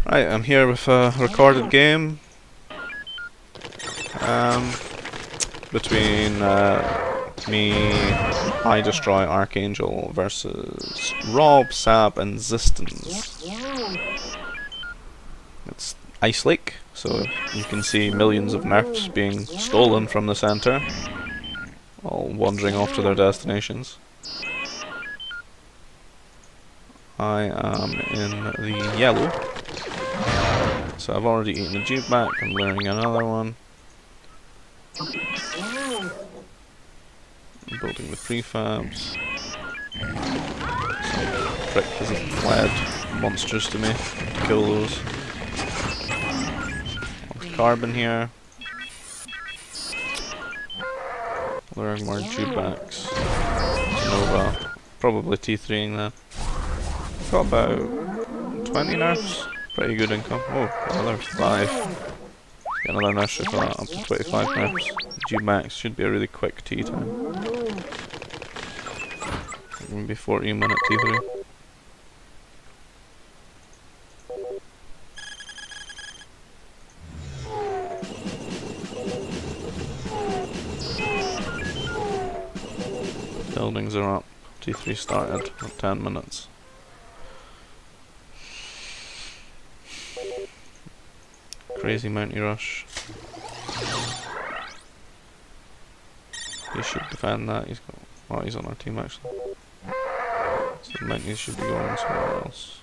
Right, I'm here with a recorded game between me, I Destroy Archangel versus Rob, Sab, and Zistons. It's Ice Lake, so you can see millions of nerfs being stolen from the center, all wandering off to their destinations. I am in the yellow. So I've already eaten a juke back, I'm learning another one. I'm building the prefabs. Some prick has fled monsters to me. Kill those. Carbon here. Learning more juke backs. Nova. Probably T3ing that. Got about 20 nerfs. Pretty good income. Oh, another 5. Get another nursery for that, up to 25 nerfs. G-Max should be a really quick T time. Maybe 14 minute T3. Buildings are up. T3 started at 10 minutes. Crazy Mountie rush. He should defend that. He's got. Oh, he's on our team actually. So the Mounties should be going somewhere else.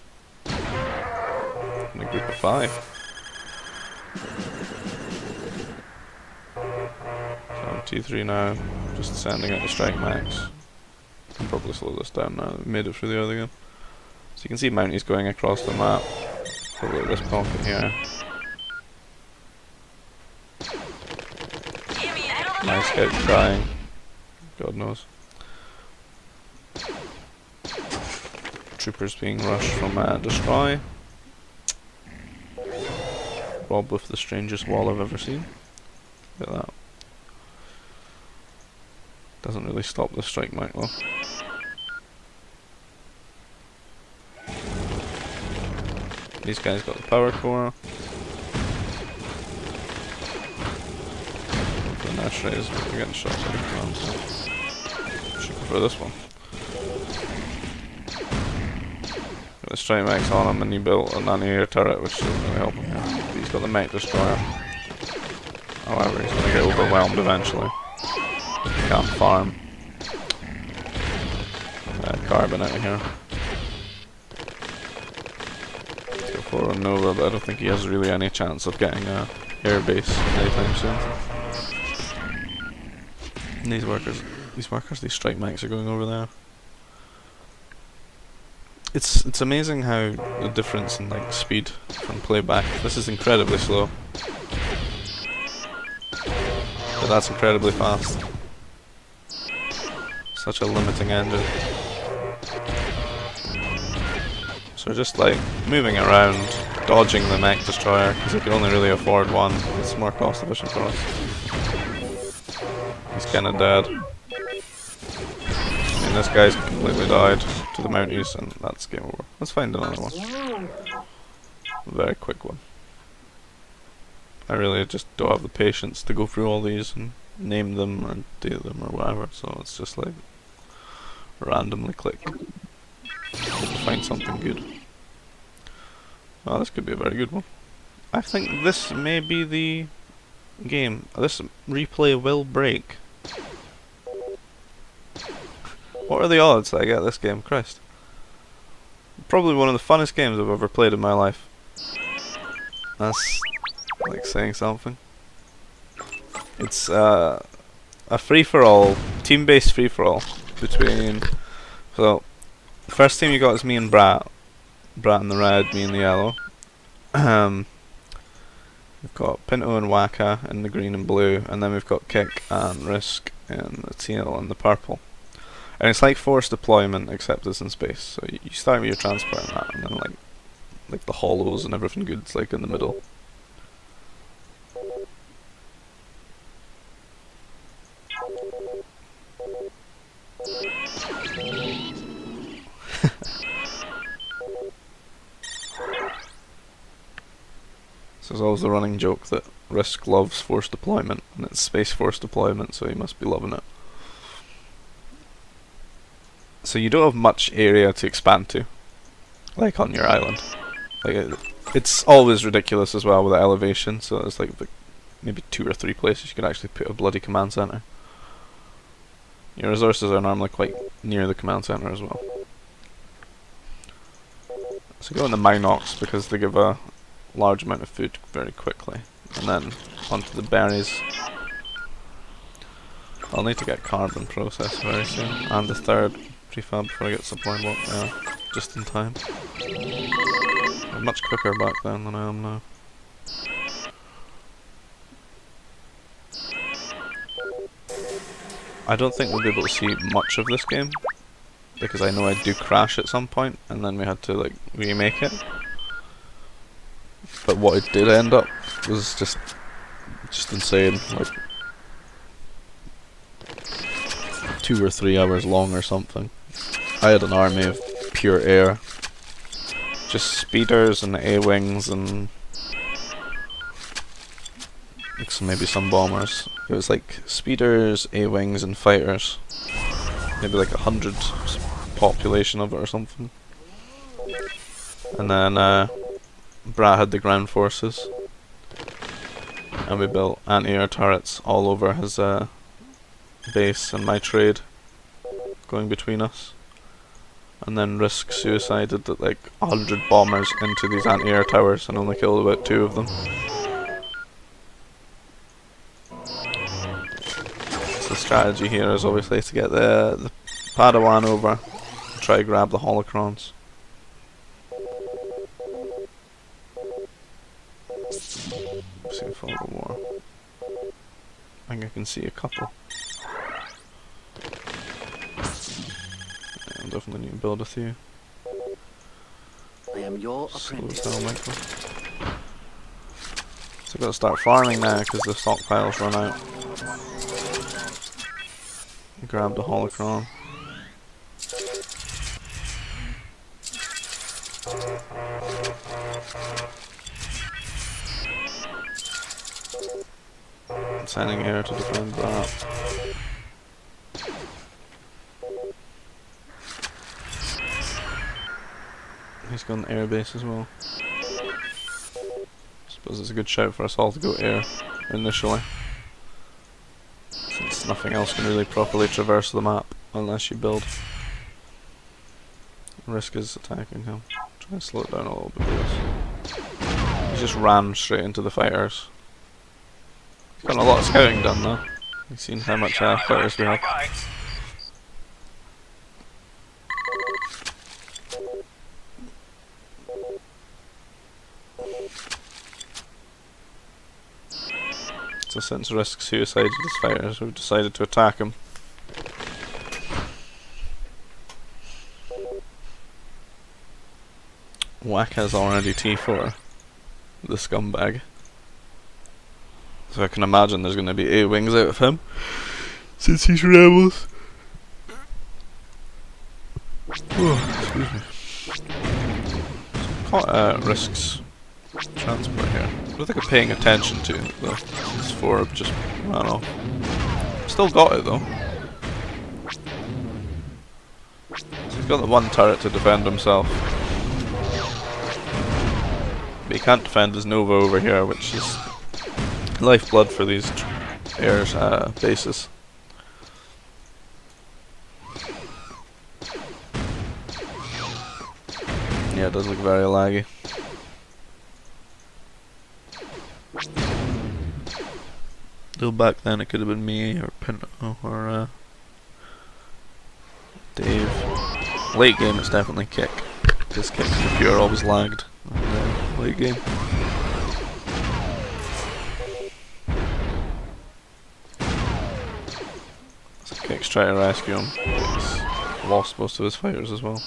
In a group of 5. So I'm T3 now. Just sending out the strike max. Can probably slow this down now. We've made it through the other game. So you can see Mounties going across the map. Probably this pocket here. Nice scout trying. God knows. Troopers being rushed from Destroy. Rob with the strangest wall I've ever seen. Look at that. Doesn't really stop the strike mount though. These guys got the power core. The nursery is getting shots every time, so should go for this one. Got the strike max on him and he built an anti-air turret which doesn't really help him here. He's got the mech destroyer. However, he's gonna get overwhelmed eventually. He can't farm. Carbon out of here. Let's go for a Nova, but I don't think he has really any chance of getting a air base anytime soon. And these strike mechs are going over there. It's amazing how the difference in like speed from playback. This is incredibly slow, but that's incredibly fast. Such a limiting engine. So just like moving around, dodging the mech destroyer because we can only really afford one. It's more cost efficient for us. He's kinda dead. And this guy's completely died to the Mounties, and that's game over. Let's find another one. A very quick one. I really just don't have the patience to go through all these and name them or do them or whatever, so it's just like randomly click. Find something good. Oh, this could be a very good one. I think this may be the game. This replay will break. What are the odds that I get this game? Christ. Probably one of the funnest games I've ever played in my life. That's like saying something. It's a free-for-all, team-based free-for-all between. So, the first team you got is me and Brat. Brat in the red, me in the yellow. We've got Pinto and Waka in the green and blue, and then we've got Kick and Risk in the teal and the purple. And it's like forced deployment, except it's in space. So you start with your transport and that, and then like the hollows and everything good's like in the middle. there's always the running joke that Risk loves forced deployment, and it's Space Force deployment, so he must be loving it. So you don't have much area to expand to, like on your island. Like it's always ridiculous as well with the elevation, so there's like maybe 2 or 3 places you could actually put a bloody command center. Your resources are normally quite near the command center as well. So go in the Minox because they give a large amount of food very quickly. And then onto the berries. I'll need to get carbon processed very soon. And the 3rd prefab before I get supply block. Yeah, just in time. I'm much quicker back then than I am now. I don't think we'll be able to see much of this game, because I know I do crash at some point, and then we had to like remake it. But what it did end up was just insane, like 2 or 3 hours long or something. I had an army of pure air, just speeders and A-wings and maybe some bombers. It was like speeders, A-wings and fighters. Maybe like 100 population of it or something. And then Brad had the ground forces. And we built anti-air turrets all over his base and my trade going between us. And then Risk suicided that like 100 bombers into these anti-air towers and only killed about 2 of them. The strategy here is obviously to get the Padawan over and try to grab the holocrons. See if I'll go more. I think I can see a couple. Yeah, I definitely need to build a few. I am your apprentice. Slow as hell, Michael. So I've got to start farming now because the stockpiles run out. Grab the holocron. I'm sending air to defend that. He's got an air base as well. Suppose it's a good shout for us all to go air initially, since nothing else can really properly traverse the map unless you build. Risk is attacking him. Try to slow it down a little bit with this. He just ran straight into the fighters. Got a lot of scouting done though. You've seen how much fighters we have. So since Risk suicided his fighters, we've decided to attack him. Waka's already T4, the scumbag. So I can imagine there's going to be A-wings out of him, since he's rebels. Oh, excuse me. Caught Risk's transport here. I don't think I'm paying attention to it though. This 4 just ran off. Still got it though. So he's got the 1 turret to defend himself. But he can't defend his Nova over here, which is lifeblood for these air bases. Yeah, it does look very laggy. Still back then it could have been me or Pinto or Dave. Late game it's definitely Kick. Because Kick's computer always lagged in late game. So Kick's trying to rescue him. He's lost most of his fighters as well.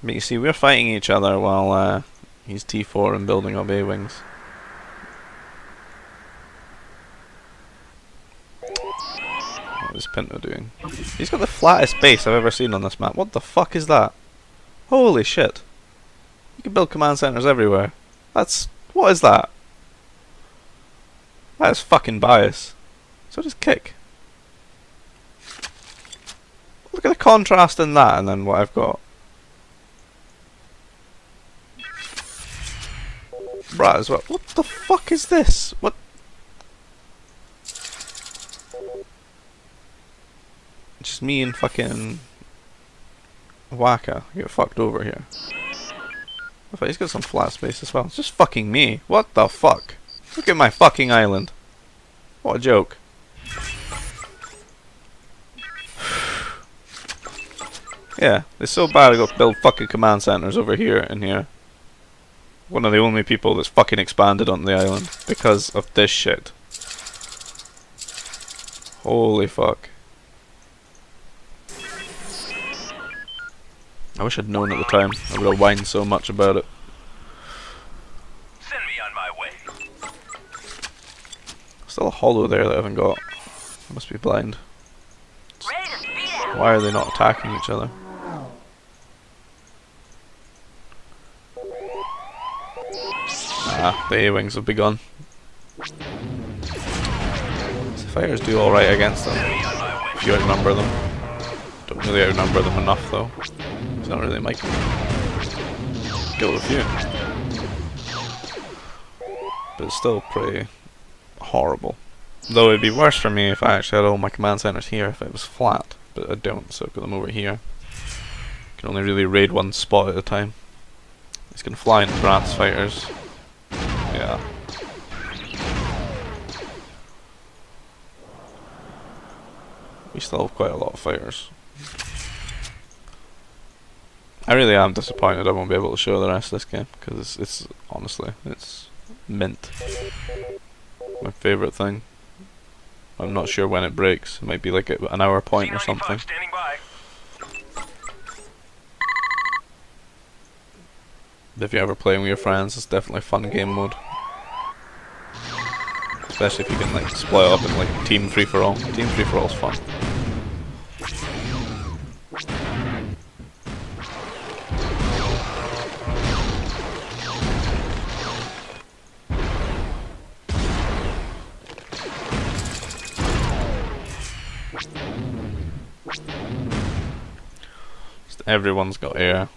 But you see, we're fighting each other while he's T4 and building up A-wings. What is Pinto doing? He's got the flattest base I've ever seen on this map. What the fuck is that? Holy shit. You can build command centers everywhere. What is that? That is fucking bias. So just kick. Look at the contrast in that and then what I've got. Right as well. What the fuck is this? What? Just me and fucking Waka get fucked over here. I thought he's got some flat space as well. It's just fucking me. What the fuck? Look at my fucking island. What a joke. Yeah, it's so bad I got to build fucking command centers over here and here. One of the only people that's fucking expanded on the island because of this shit. Holy fuck. I wish I'd known at the time. I would have whined so much about it. Send me on my way. Still a hollow there that I haven't got. I must be blind. Why are they not attacking each other? Ah, the A-wings have begun. The fighters do alright against them, if you outnumber them. Don't really outnumber them enough though. It's not really my go with you. But it's still pretty horrible. Though it'd be worse for me if I actually had all my command centers here if it was flat. But I don't, so I've got them over here. I can only really raid one spot at a time. He's gonna fly into Brat's fighters. Yeah. We still have quite a lot of fighters. I really am disappointed I won't be able to show the rest of this game because it's honestly it's mint. My favourite thing. I'm not sure when it breaks. It might be like at an hour point or something. If you're ever playing with your friends, it's definitely a fun game mode. Especially if you can like split up in like team free for all. Team free for all is fun. Just everyone's got air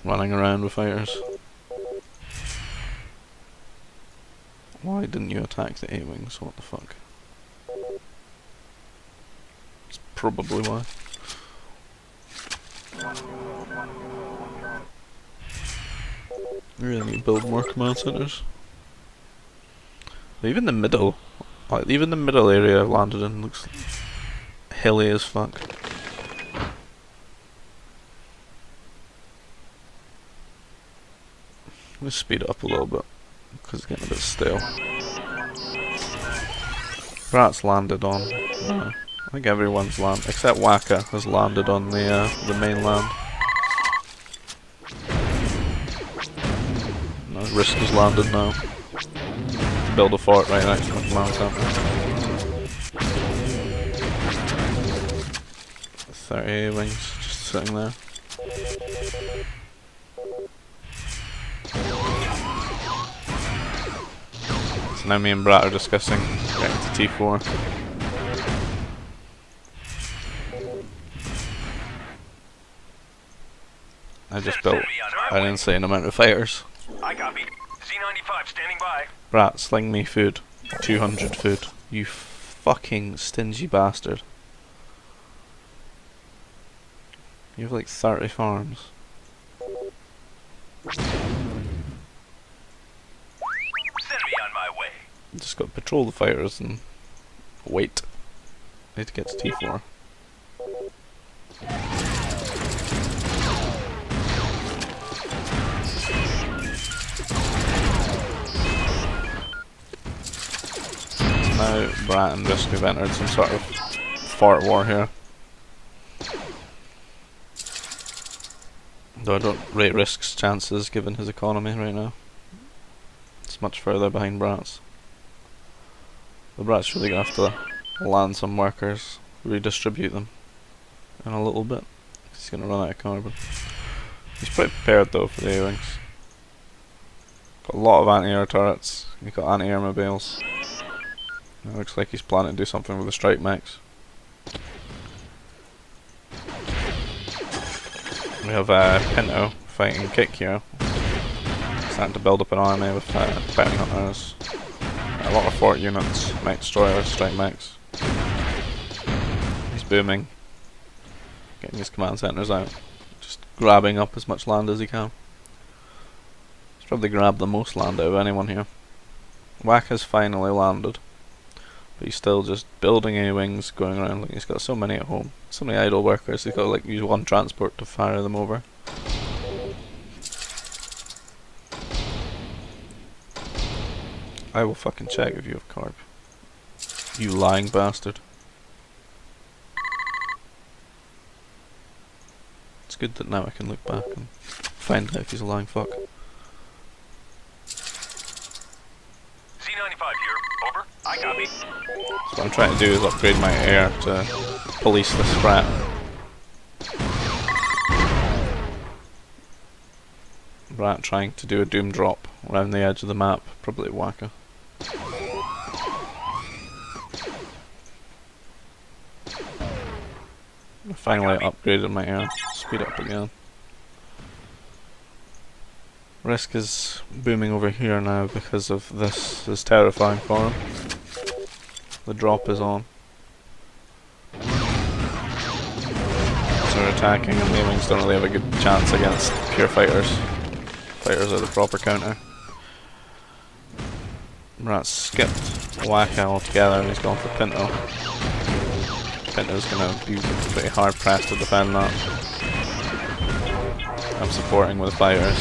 running around with fighters. Why didn't you attack the A-wings? What the fuck? That's probably why. We really need to build more command centers. But even the middle, like even the middle area I've landed in looks hilly as fuck. Let's speed it up a little bit. Because it's getting a bit stale. Brat's landed on. I think everyone's landed, except Waka has landed on the mainland. No, Risk has landed now. Build a fort right next to the command center. 30 wings just sitting there. So now me and Brat are discussing getting to T4. I just built an insane amount of fighters. I copy. Z95 standing by. Brat, sling me food. 200 food. You fucking stingy bastard. You have like 30 farms. Just got to patrol the fighters and wait. I need to get to T4. So now Brat and Risk have entered some sort of fort war here. Though I don't rate Risk's chances given his economy right now. It's much further behind Brat's. The Brat's really gonna have to land some workers, redistribute them in a little bit. He's gonna run out of carbon. He's pretty prepared though for the A-wings. Got a lot of anti-air turrets. You've got anti-air mobiles. It looks like he's planning to do something with the strike mechs. We have Pinto fighting Kick here. Starting to build up an army with bounty hunters. A lot of fort units, mech destroyers, strike mechs. He's booming. Getting his command centers out. Just grabbing up as much land as he can. He's probably grabbed the most land out of anyone here. Whack has finally landed. But he's still just building A-wings, going around. Like, he's got so many at home. So many idle workers, he's got to like use one transport to fire them over. I will fucking check if you have carb. You lying bastard. It's good that now I can look back and find out if he's a lying fuck. C95 here. Over. I copy. So what I'm trying to do is upgrade my air to police this threat. Rat trying to do a doom drop around the edge of the map, probably Waka. I finally upgraded my air, speed up again. Risk is booming over here now because of this is terrifying for him. The drop is on. So they're attacking and the wings don't really have a good chance against pure fighters. Fighters are the proper counter. Rat's skipped Waka altogether and he's gone for Pinto. Pinto's gonna be pretty hard pressed to defend that. I'm supporting with fighters.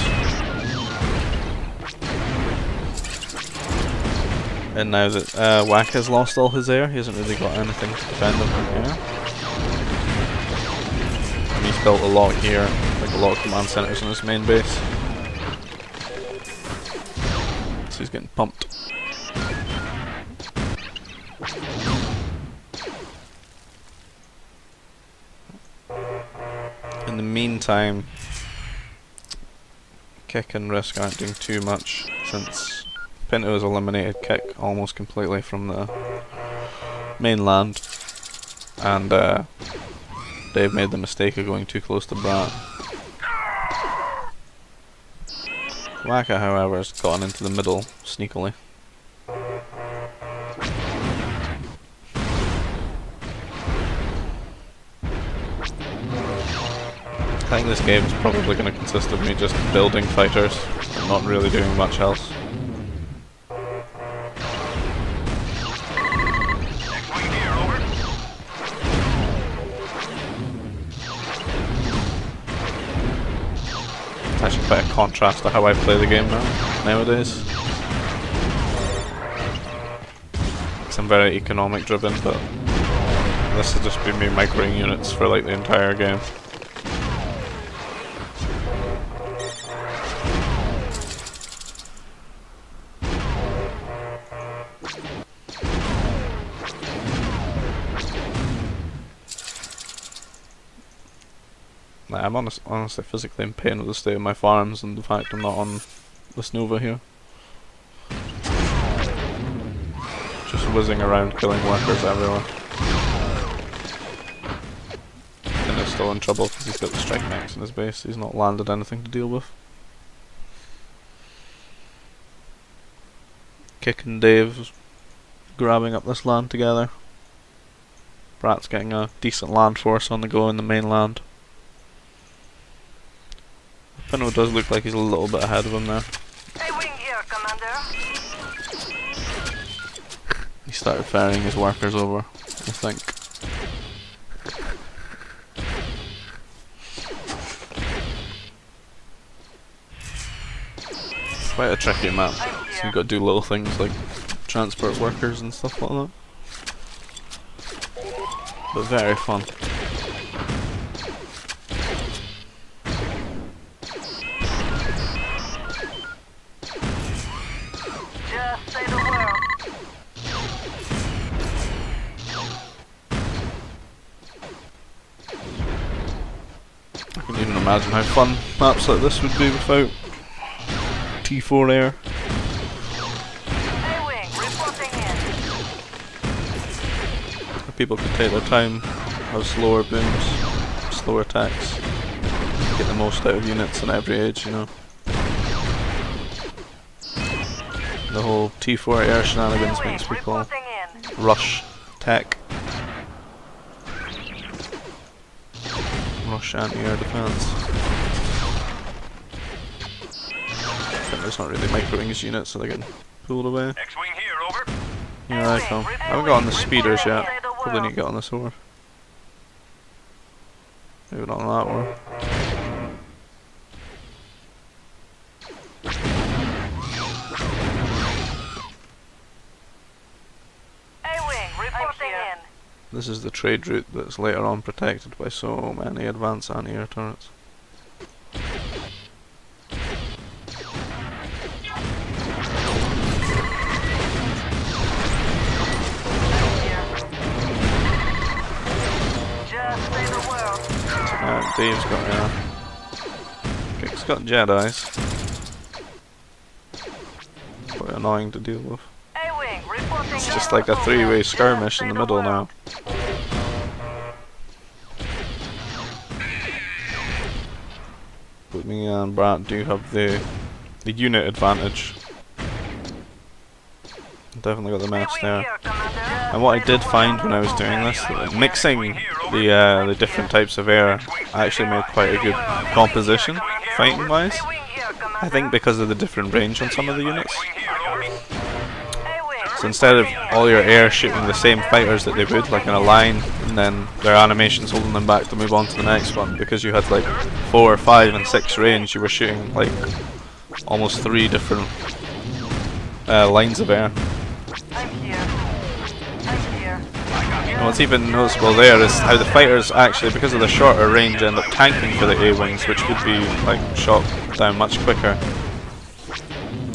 And now that Waka's lost all his air, he hasn't really got anything to defend him from here. And he's built a lot here, like a lot of command centers on his main base. So he's getting pumped. In the meantime, Kick and Risk aren't doing too much since Pinto has eliminated Kick almost completely from the mainland, and they've made the mistake of going too close to Brat. Waka, however, has gotten into the middle sneakily. I think this game is probably going to consist of me just building fighters and not really doing much else. It's actually quite a contrast to how I play the game nowadays. I'm very economic driven, but this has just been me microing units for like the entire game. I'm honestly physically in pain with the state of my farms and the fact I'm not on this Nova here. Just whizzing around killing workers everywhere. And he's still in trouble because he's got the strike mechs in his base. He's not landed anything to deal with. Kick and Dave grabbing up this land together. Brat's getting a decent land force on the go in the mainland. Pinto does look like he's a little bit ahead of him there. A wing here, Commander. He started ferrying his workers over, I think. Quite a tricky map, so you've got to do little things like transport workers and stuff like that. But very fun. Just say the word. I can even imagine how fun maps like this would be without T4 air. people can take their time, have slower booms, slower attacks, get the most out of units in every age, you know. The whole T4 air shenanigans makes people Reporting in. rush tech. Rush anti-air defense. I think there's not really micro-wings units, so they get pulled away. X-wing here, over. Here I come. I haven't got on the speeders yet. Probably need to get on this war. Maybe not on that war. A-wing, reporting in. This is the trade route that's later on protected by so many advanced anti-air turrets. Just say the word. Dave's got Kick's got Jedis. Quite annoying to deal with. A-wing, reporting It's just like a three-way skirmish in the middle now. But me and Brat do have the unit advantage. Definitely got the mess there. And what I did find when I was doing this, mixing the different types of air actually made quite a good composition, fighting wise. I think because of the different range on some of the units. So instead of all your air shooting the same fighters that they would, like in a line, and then their animations holding them back to move on to the next one, because you had like 4, 5 and 6 range, you were shooting like almost 3 different lines of air. I'm here. I'm here. And what's even noticeable there is how the fighters actually, because of the shorter range, end up tanking for the A-wings, which could be like shot down much quicker.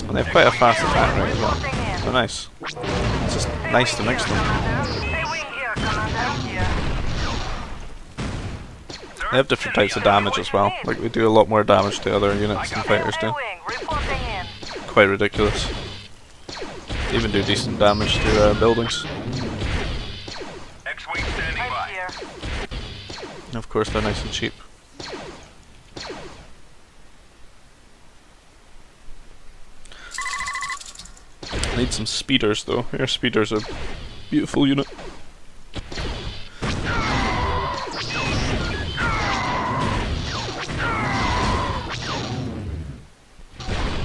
And they have quite a fast attack rate as well. They're nice. It's just nice to mix them. They have different types of damage as well. Like they do a lot more damage to other units than fighters do. Quite ridiculous. They even do decent damage to buildings. X-wing standing by. And of course they're nice and cheap. I need some speeders though. Air speeders are a beautiful unit.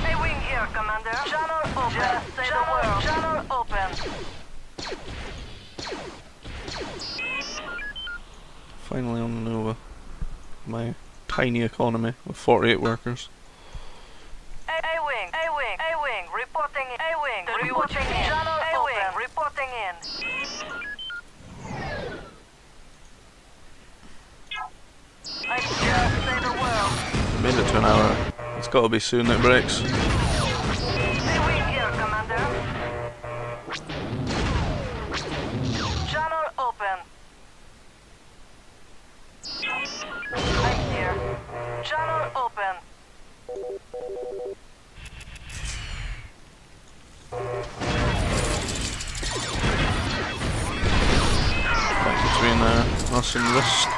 A-wing here, Commander. Channel open. Just say the word. Channel open. Finally on the Nova. My tiny economy with 48 workers. A-wing, A-wing, A-wing, reporting in. A-wing, reporting in. Channel A-wing, reporting in. I just say the word. Made it to an hour. It's gotta be soon it breaks. A-wing here, Commander. Channel open. I'm here. Channel open. Fight between us and Risk.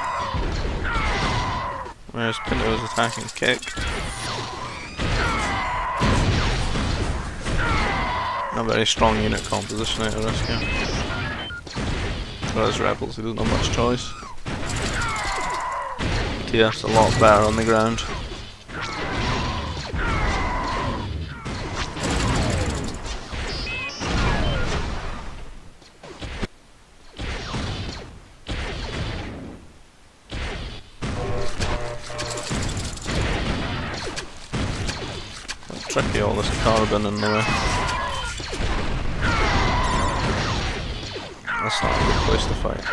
Whereas Pinto's attacking kick. Not very strong unit composition out of Risk here. Whereas Rebels, he doesn't have much choice. TF's a lot better on the ground. Tricky all this carbon in the way. That's not a good place to fight.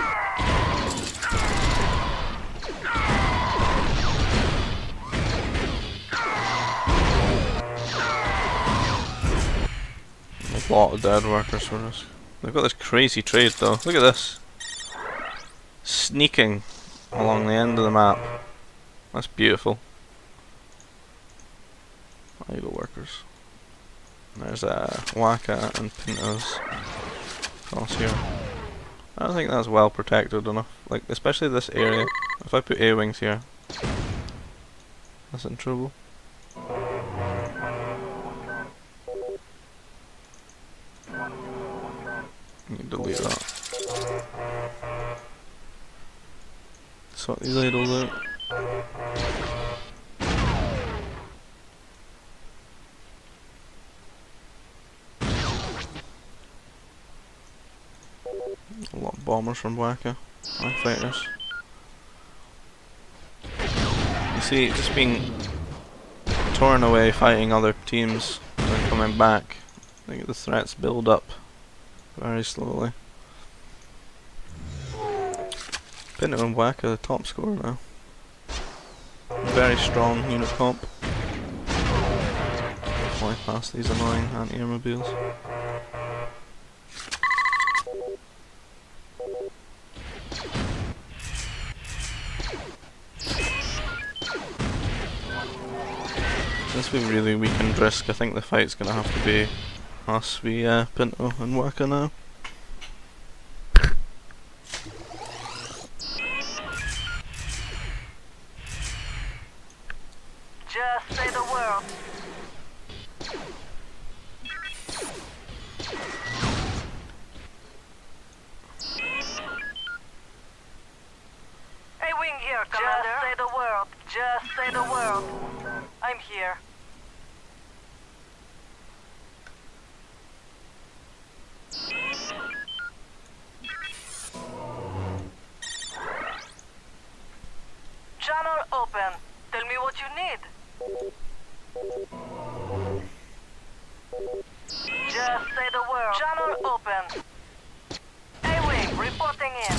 A lot of dead workers for us. They've got this crazy trade though. Look at this. Sneaking along the end of the map. That's beautiful. Idle workers. There's Waka and Pintos across here. I don't think that's well protected enough. Like, especially this area. If I put A-wings here, that's in trouble. You can delete that. Sort these idols out. A lot of bombers from Waka. And fighters. You see, just being torn away fighting other teams and then coming back. I think the threats build up very slowly. Pinto and Waka the top scorer now. Very strong unit comp. Fly past these annoying anti-airmobiles. Since we really weakened Risk, I think the fight's gonna have to be us v Pinto and Waka now. Just say the word. A-wing here, Commander. Just say the word. Just say the word. I'm here. Channel open. Tell me what you need. Just say the word. Channel open. A-wing reporting in.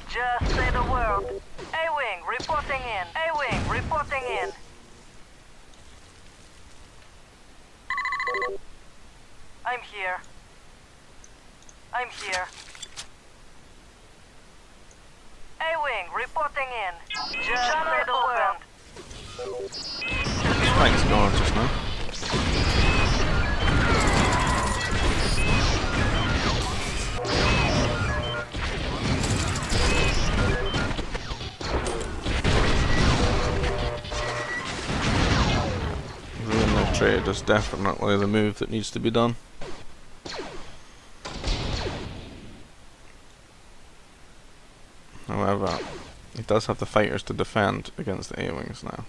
Just say the word. A-wing reporting in. A-wing reporting in. I'm here. I'm here. A-wing reporting in. Just say the word. Thanks, going just now. Ruin their trade is definitely the move that needs to be done. However, he does have the fighters to defend against the A-wings now.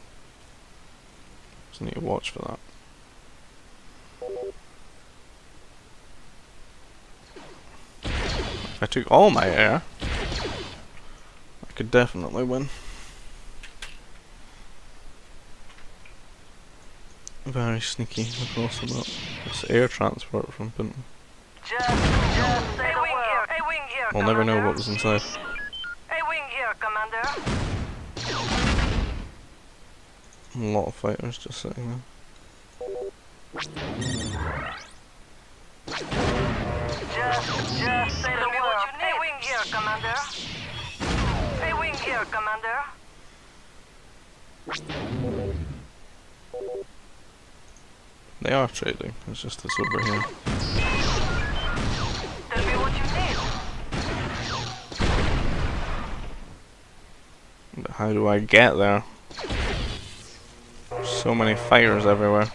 So need to watch for that. If I took all my air, I could definitely win. Very sneaky across the map. It's air transport from Pinto. Just say the word. A-wing here, We'll never know Commander. what was inside. A-wing here, Commander. A lot of fighters just sitting there. Just say the word. A-wing here, Commander. A-wing here, Commander. They are trading, it's just this over here. Tell me what you need. But how do I get there? So many fighters everywhere.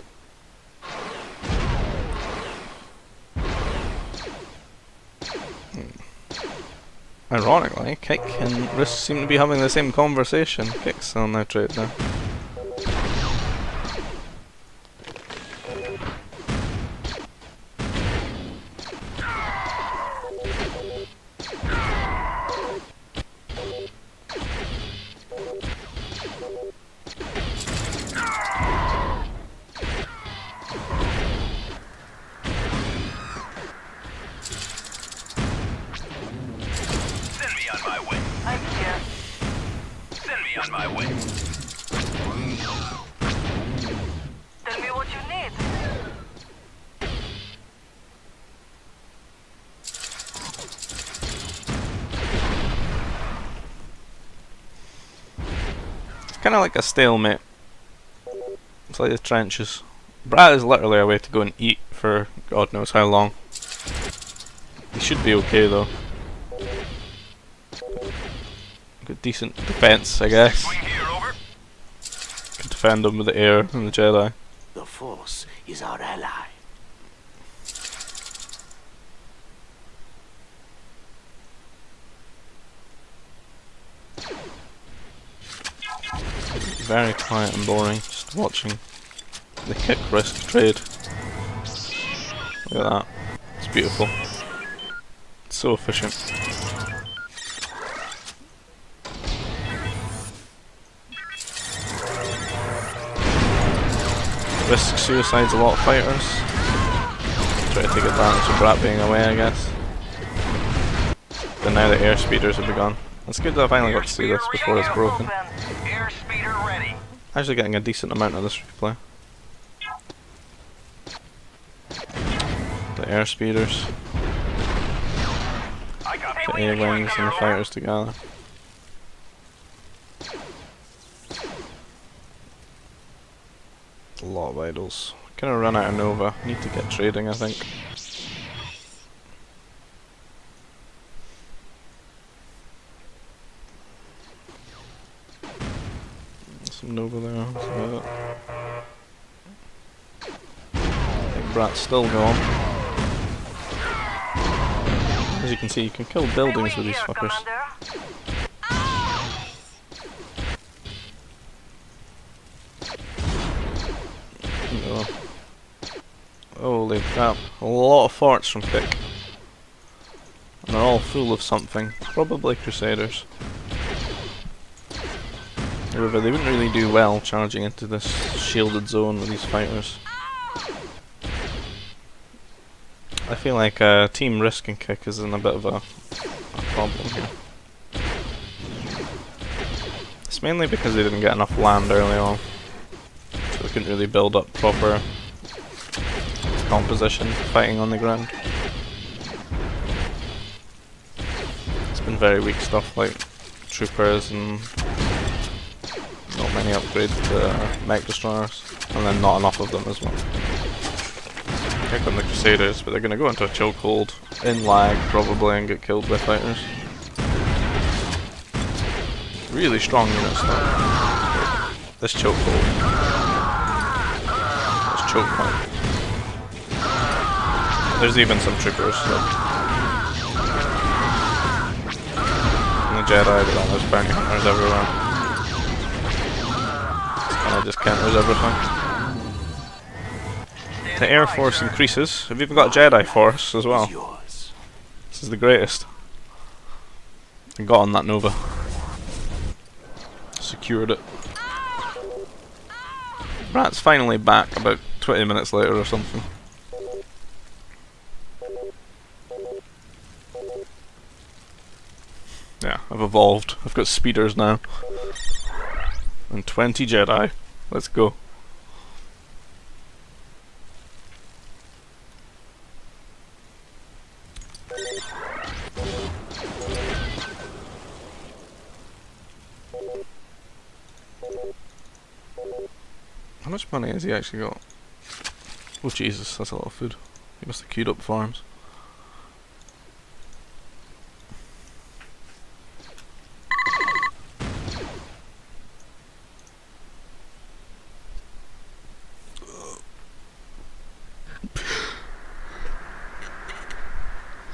Ironically, Kick and Risk seem to be having the same conversation. Kick's on their trade now. Send me on my way. I'm here. Send me on my way. Tell me what you need. It's kind of like a stalemate. It's like the trenches. Brad is literally a way to go and eat for God knows how long. He should be okay though. Got decent defense, I guess. Swing here, over. Can defend him with the air and the Jedi. The Force is our ally. Very quiet and boring, just watching the kick risk trade. Look at that. It's beautiful. It's so efficient. Risk suicides a lot of fighters. Try to take advantage of Brat being away, I guess. But now the air speeders have begun. It's good that I finally got to see this before it's broken. Airspeeder ready. Actually getting a decent amount of this replay. The air speeders, I got the A-wings and the fighters together. A lot of idols. Gonna run out of Nova. Need to get trading, I think. Some Nova there. That's about it. I think Brat's still going. As you can see, you can kill buildings with these fuckers. Oh. Holy crap, a lot of forts from Kick. And they're all full of something, probably Crusaders. However, they wouldn't really do well charging into this shielded zone with these fighters. I feel like Team Risk and Kick is in a bit of a problem here. It's mainly because they didn't get enough land early on. So they couldn't really build up proper composition for fighting on the ground. It's been very weak stuff like troopers and not many upgrades to mech destroyers, and then not enough of them as well. Here come the Crusaders, but they're going to go into a chokehold in lag probably and get killed by fighters. Really strong units though. This chokehold. This choke point. There's even some troopers. So. And the Jedi, but there's bounty hunters everywhere. Just counters everything. The Air Force increases. We've even got Jedi Force as well. This is the greatest. I got on that Nova. Secured it. Brat's finally back about 20 minutes later or something. Yeah, I've evolved. I've got speeders now. And 20 Jedi. Let's go. How much money has he actually got? Oh Jesus, that's a lot of food. He must have queued up farms.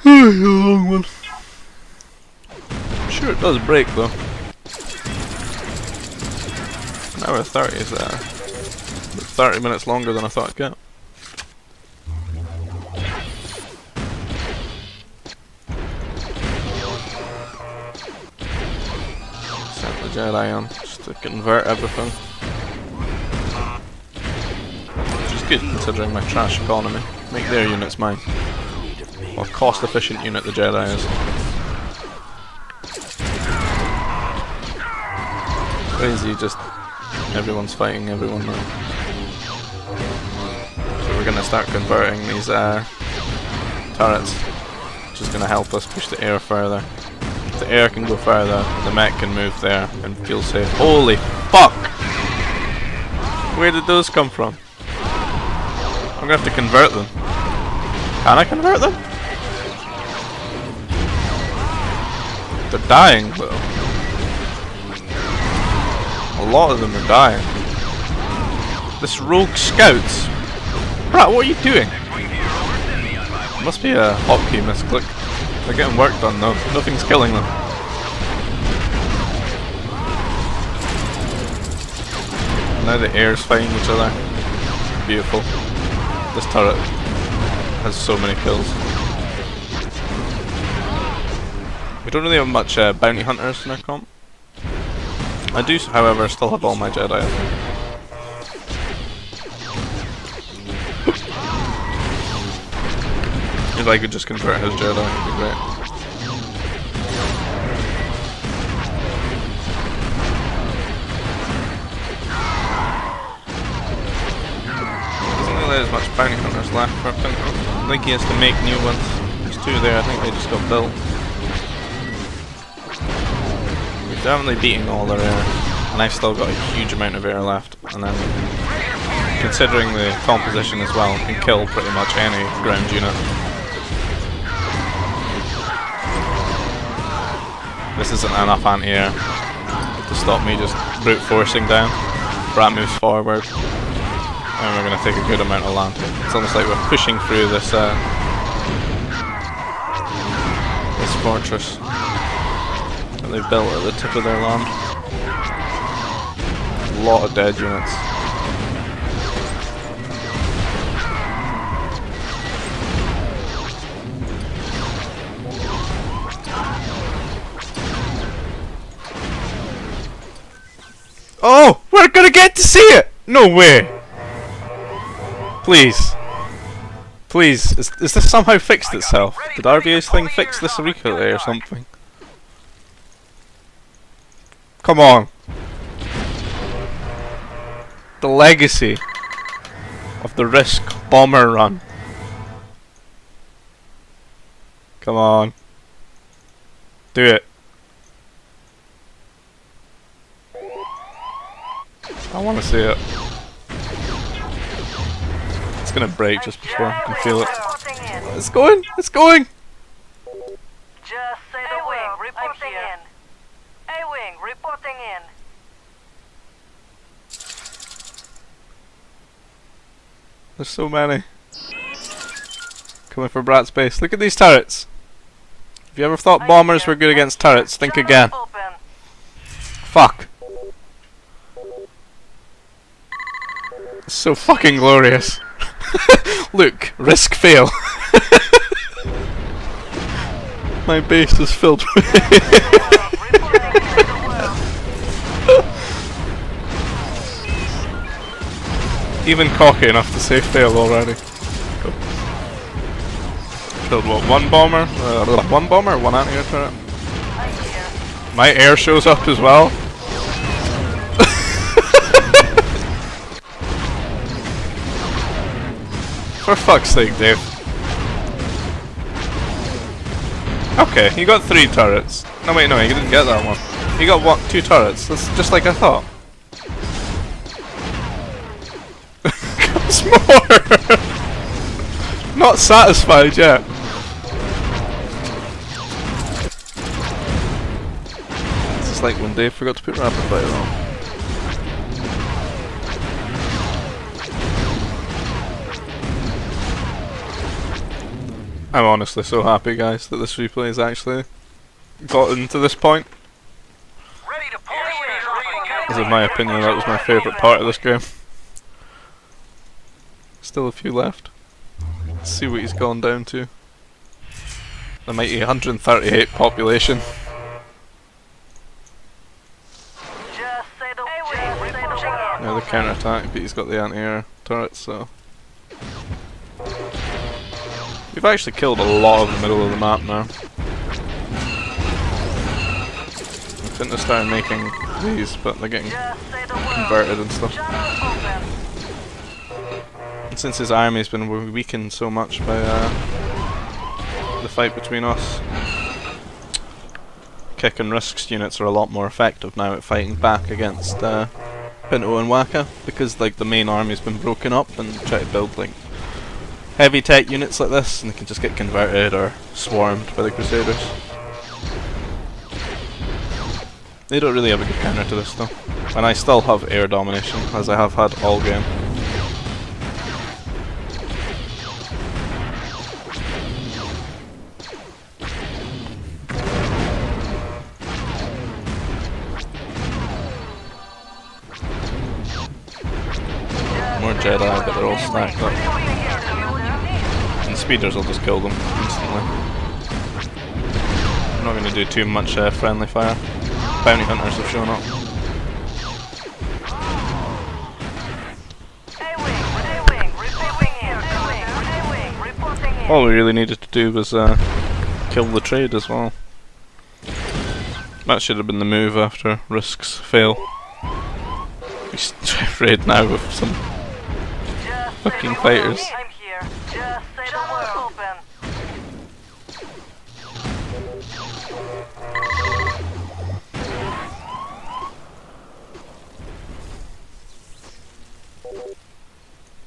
A long one. I'm sure it does break though. An hour 30 is there. But 30 minutes longer than I thought I'd get. Sent the Jedi on just to convert everything. Which is good considering my trash economy. Make their units mine. What a cost efficient unit the Jedi is. Crazy, just everyone's fighting everyone now. So we're gonna start converting these turrets, which is gonna help us push the air further. If the air can go further, the mech can move there and feel safe. Holy fuck! Where did those come from? I'm gonna have to convert them. Can I convert them? They're dying though. A lot of them are dying. This rogue scouts. Brat, what are you doing? Must be a hotkey misclick. They're getting work done though. Nothing's killing them. Now the air's fighting each other. Beautiful. This turret has so many kills. We don't really have much bounty hunters in our comp. I do, however, still have all my Jedi. If I could just convert his Jedi, it'd be great. Doesn't really have as much bounty hunters left for Pinto. I think he has to make new ones. There's two there, I think they just got built. We're definitely beating all their air, and I've still got a huge amount of air left. And then, considering the composition as well, can kill pretty much any ground unit. This isn't enough anti-air to stop me just brute forcing down. Brat moves forward, and we're going to take a good amount of land. It's almost like we're pushing through this this fortress that they've built at the tip of their land. A lot of dead units. Oh! We're gonna get to see it! No way! Please. Please. Is this somehow fixed itself? Did RVA's thing fix this recently or something? Come on. The legacy of the Risk bomber run. Come on. Do it. I want to see it. It's gonna break just before I can feel it. It's going! It's going! Just say the word. Reporting in. A-wing, reporting in. There's so many. Coming for Brat's base. Look at these turrets! If you ever thought bombers were good against turrets, think again. Fuck. It's so fucking glorious. Look, risk fail. My base is filled with even cocky enough to say fail already. Cool. Killed what, one bomber? One bomber or one anti-air turret? My air shows up as well. For fuck's sake, Dave. Okay, he got 3 turrets. No wait, no, he didn't get that one. He got what? 2 turrets. That's just like I thought. Comes more! Not satisfied yet. It's just like when Dave forgot to put rapid fire on. I'm honestly so happy, guys, that this replay has actually gotten to this point. As in my opinion, that was my favourite part of this game. Still a few left. Let's see what he's gone down to. The mighty 138 population. Now the counter attack, but he's got the anti-air turrets, so. We've actually killed a lot of the middle of the map now. I think they're starting making these, but they're getting converted and stuff. And since his army's been weakened so much by the fight between us, Kick and Risk's units are a lot more effective now at fighting back against Pinto and Waka, because like the main army's been broken up and try to build like heavy tech units like this, and they can just get converted or swarmed by the Crusaders. They don't really have a good counter to this though. And I still have air domination, as I have had all game. More Jedi, but they're all stacked up. And speeders will just kill them instantly. I'm not going to do too much friendly fire. Bounty hunters have shown up. All we really needed to do was kill the trade as well. That should have been the move after risks fail. We raid now with some fucking fighters. I'm here. Just say the word. Open.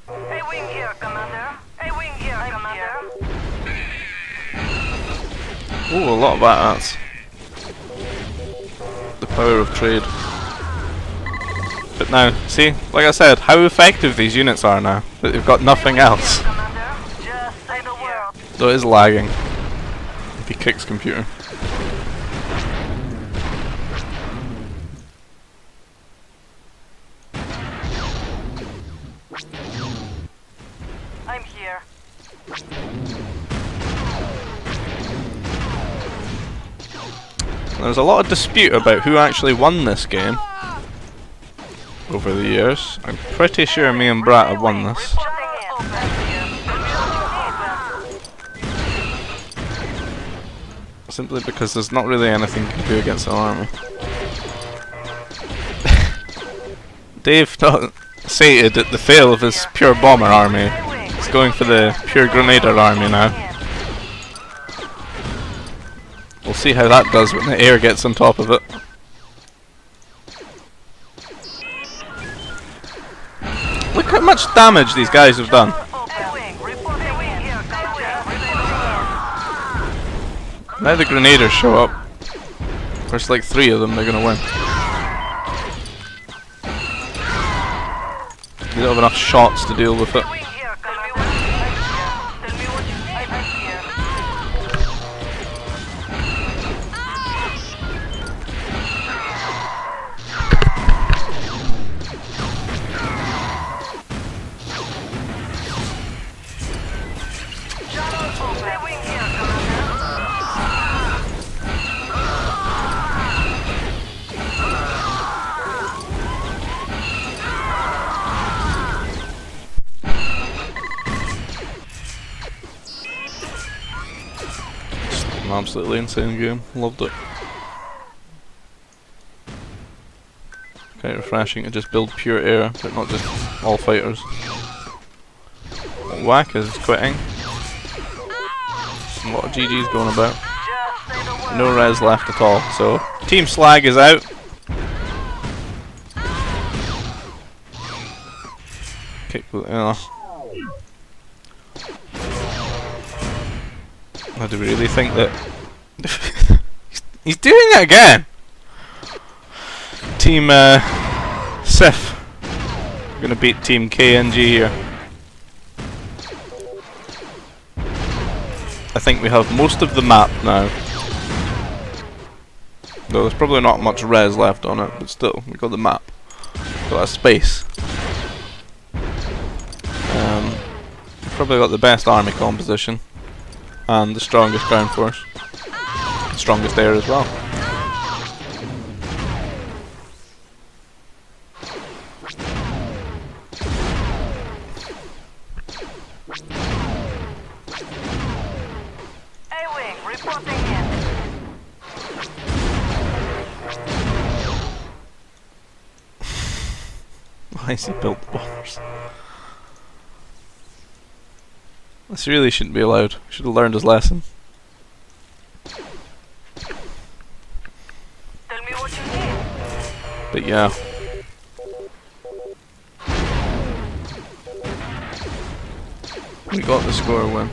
A-wing here, Commander. A-wing here, Commander. Ooh, a lot of that. The power of trade. But now, see, like I said, how effective these units are now, that they've got nothing else. Just say the word. Though it is lagging. If he kicks computer. I'm here. There's a lot of dispute about who actually won this game over the years. I'm pretty sure me and Brat have won this. Simply because there's not really anything you can do against an army. Dave stated at the fail of his pure bomber army. He's going for the pure grenadier army now. We'll see how that does when the air gets on top of it. Look how much damage these guys have done. Now the grenadiers show up. There's like 3 of them, they're gonna win. They don't have enough shots to deal with it. Absolutely insane game, loved it. Okay, refreshing to just build pure air, but not just all fighters. Whack is quitting. A lot of GG's going about. No res left at all, so Team Slag is out. Kick with I do really think that he's doing it again. Team Sif gonna beat Team KNG here. I think we have most of the map now. Though there's probably not much res left on it, but still, we got the map. Got a space. Probably got the best army composition. And the strongest ground force. The strongest air as well. A-wing reporting in. Why is he built bombers? This really shouldn't be allowed. Should have learned his lesson. Tell me what you need. But yeah. We got the score win.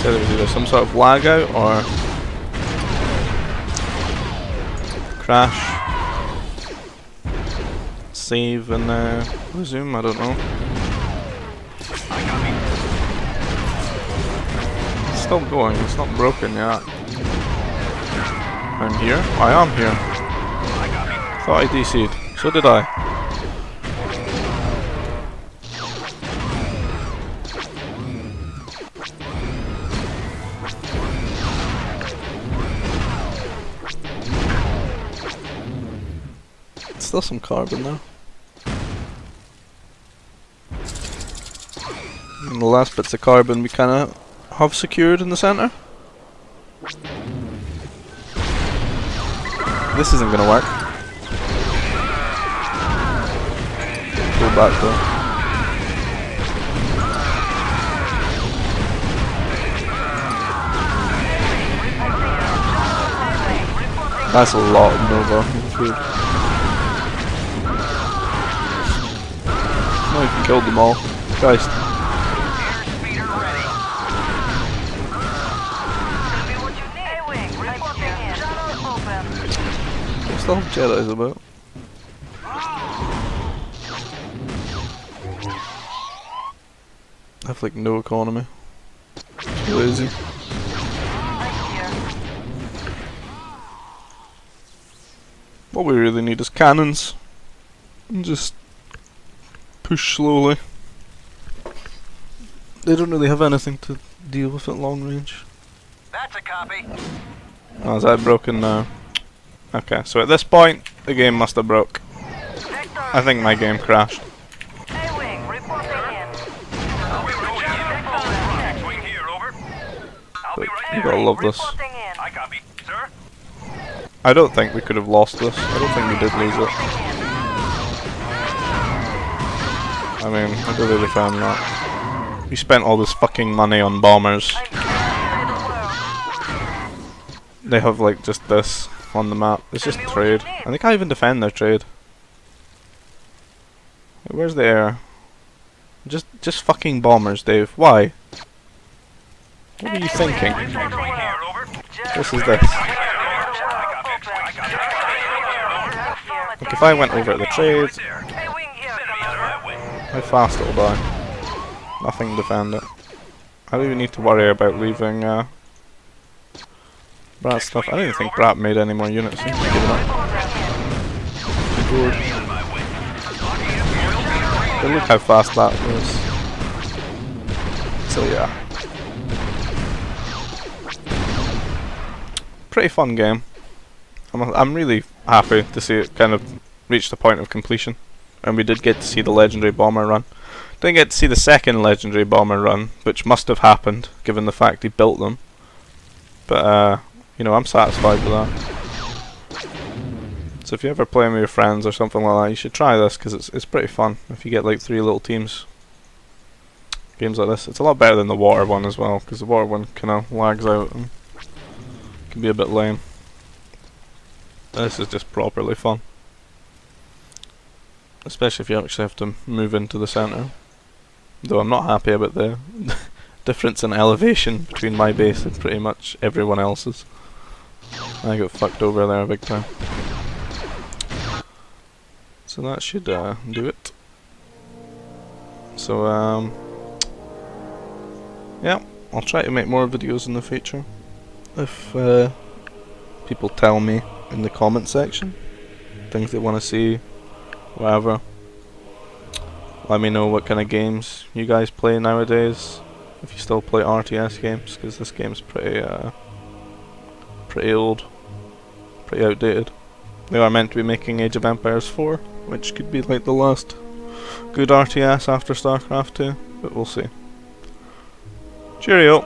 So there was either some sort of lag out or crash, save and resume, I don't know. It's still going, it's not broken yet. I'm here? I am here. Thought I DC'd. So did I. Still some carbon there. And the last bits of carbon we kinda have secured in the centre. This isn't gonna work. Go back though. That's a lot of Nova food. I even killed them all. Christ. Airspeeder ready. Still have Jedi's about. I have like no economy. Too lazy. What we really need is cannons. And just push slowly. They don't really have anything to deal with at long range. That's a copy. Oh, is that broken now? Okay, so at this point, the game must have broke. I think my game crashed. A-wing, reporting in. X-wing here, over. I'll be But right you there. gotta love this. Reporting in. I copy, sir. I don't think we could have lost this. I don't think we did lose it. I mean, I don't really found that. We spent all this fucking money on bombers. They have like just this on the map. It's just trade. And they can't even defend their trade. Where's the air? Just fucking bombers, Dave. Why? What are you thinking? X-wing here, over. This is this. Like if I went over at the trade, A-wing here, how fast it'll die. Nothing to defend it. I don't even need to worry about leaving Brat's stuff. I don't even think Brat made any more units. He's giving up. Good. But look how fast that was. So yeah. Pretty fun game. I'm really happy to see it kind of reach the point of completion. And we did get to see the legendary bomber run. Didn't get to see the second legendary bomber run, which must have happened given the fact he built them. But you know, I'm satisfied with that. So if you ever play with your friends or something like that, you should try this because it's pretty fun. If you get like 3 little teams, games like this, it's a lot better than the water one as well because the water one kind of lags out and can be a bit lame. This is just properly fun. Especially if you actually have to move into the centre. Though I'm not happy about the difference in elevation between my base and pretty much everyone else's. I got fucked over there big time. So that should do it. So yeah, I'll try to make more videos in the future. If people tell me in the comment section things they want to see, whatever. Let me know what kind of games you guys play nowadays. If you still play RTS games, because this game's pretty old, pretty outdated. They are meant to be making Age of Empires 4, which could be like the last good RTS after StarCraft 2, but we'll see. Cheerio!